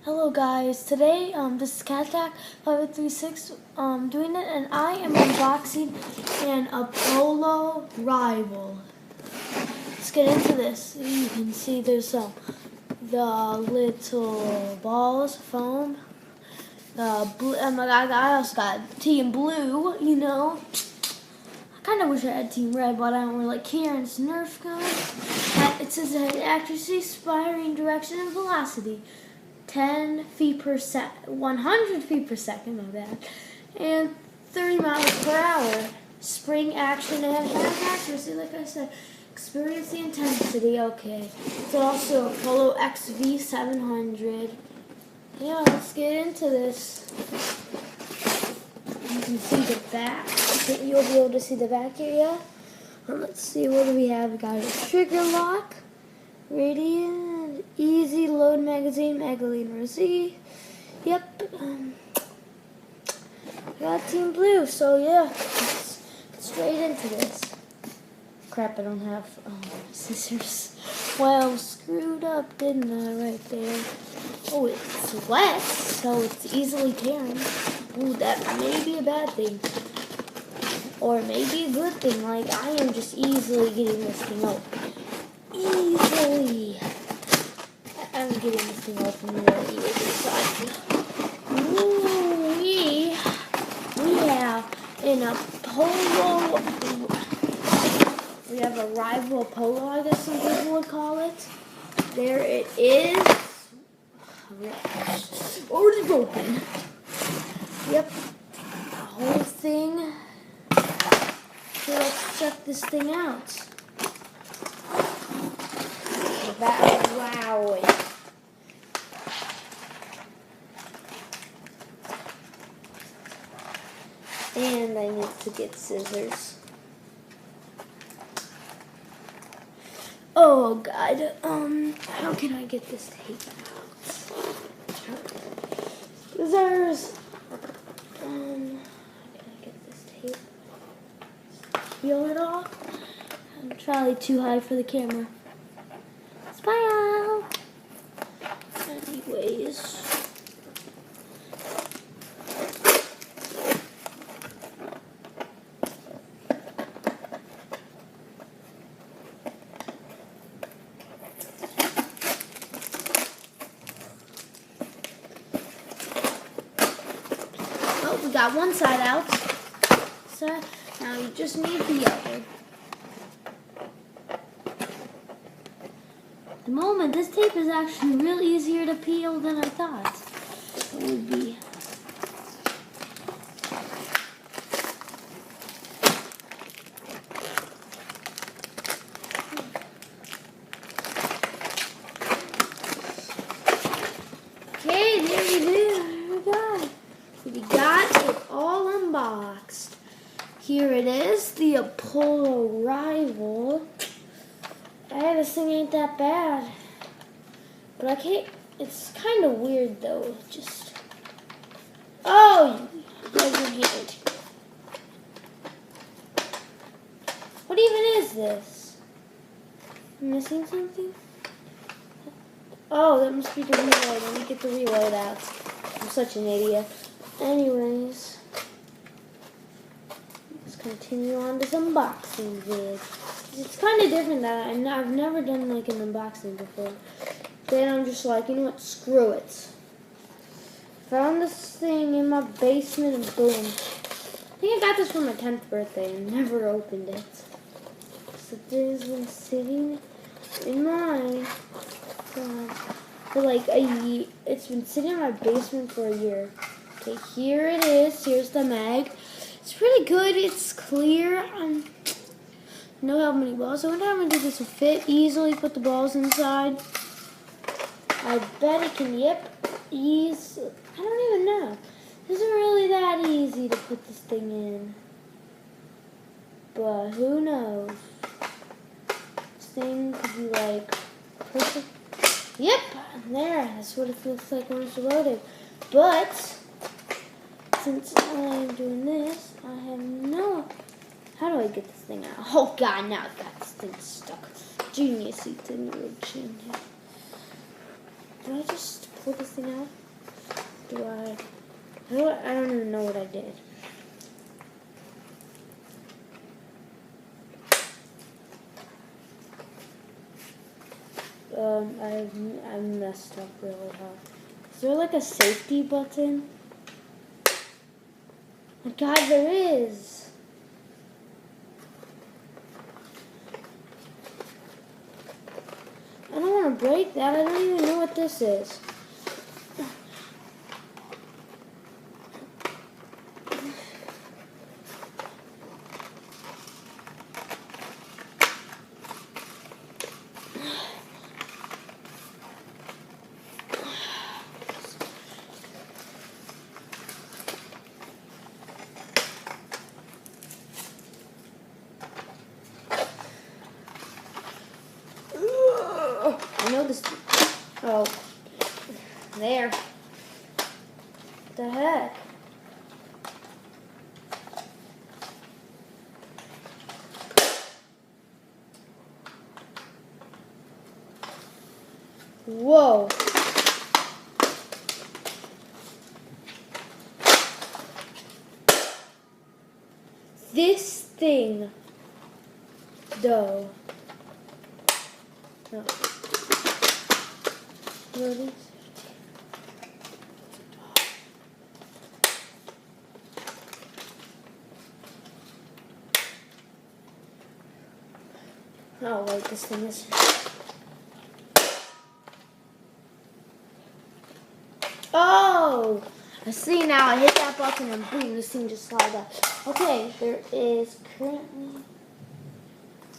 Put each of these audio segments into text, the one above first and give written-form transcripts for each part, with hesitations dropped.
Hello guys, today this is CatAttack5836 doing it, and I am unboxing an Apollo rival. Let's get into this. You can see there's the little balls, foam. Blue, I also got Team Blue, you know. I kind of wish I had Team Red, but I don't really care. And it's nerf gun. It says it has accuracy, firing direction, and velocity. 10 feet per second, 100 feet per second, my bad, and 30 miles per hour. Spring action and has accuracy, like I said. Experience the intensity, okay. It's also Apollo XV700. Yeah, let's get into this. You can see the back. You'll be able to see the back here, yeah? Let's see, what do we have? We got a trigger lock, radiant, easy load magazine, Magdalene Rossi. Yep. Got Team Blue, so yeah, let's get straight into this. Crap, I don't have scissors. Well, screwed up, didn't I, right there? Oh, it's wet, so it's easily tearing. Ooh, that may be a bad thing. Or maybe a good thing, like I am just easily getting this thing open. Easily. I'm getting this thing open really easily. Ooh, we have an Apollo. We have a rival Apollo, I guess some people would call it. There it is. Already broken. Yep. The whole thing. So let's check this thing out. Wow. And I need to get scissors. Oh God, how can I get this tape out? Scissors. How can I get this tape? Peel it off. I'm probably too high for the camera. Smile. Anyways. Oh, we got one side out. So now you just need the other. At the moment, this tape is actually real easier to peel than I thought it would be. Okay, there we go. We got it all unboxed. Here it is, the Apollo rival. This thing ain't that bad. But I can't, it's kind of weird though. Just, oh, there's your hand. What even is this? I'm missing something? Oh, that must be the reload. Let me get the reload out. I'm such an idiot. Anyways, let's continue on this unboxing vid. It's kind of different that I've never done like an unboxing before. Then I'm just like, you know what, screw it. Found this thing in my basement and boom. I think I got this for my 10th birthday and never opened it. So this has been sitting in my for like a year. It's been sitting in my basement for a year. Okay, here it is. Here's the mag. It's pretty good. It's clear. Know how many balls. I wonder how many this will fit. Easily put the balls inside. I bet it can. Yep. Ease. I don't even know. It isn't really that easy to put this thing in. But who knows? This thing could be like perfect. Yep. There. That's what it feels like when it's loaded. But since I'm doing this, I have no. How do I get this thing out? Oh God, now I've got this thing stuck. Genius, it didn't really change it. Do I just pull this thing out? I don't even know what I did. I messed up really hard. Is there like a safety button? Oh God, there is. I don't want to break that. I don't even know what this is. I know this. Oh, there. What the heck? Whoa. This thing, though. No. Loading. Oh wait, this thing is. Oh! I see now. I hit that button and boom, this thing just slides out. Okay, there is currently.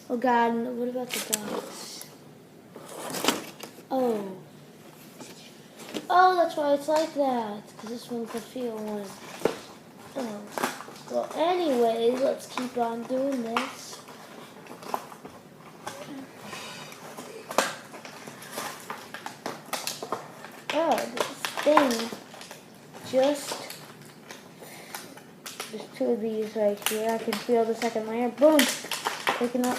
Oh God, what about the dogs? Oh. Oh, that's why it's like that. Because this one's the field one. Oh. Well, anyways, let's keep on doing this. Oh, this thing just... There's two of these right here. I can feel the second layer. Boom! Taking up.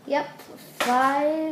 Yep, 5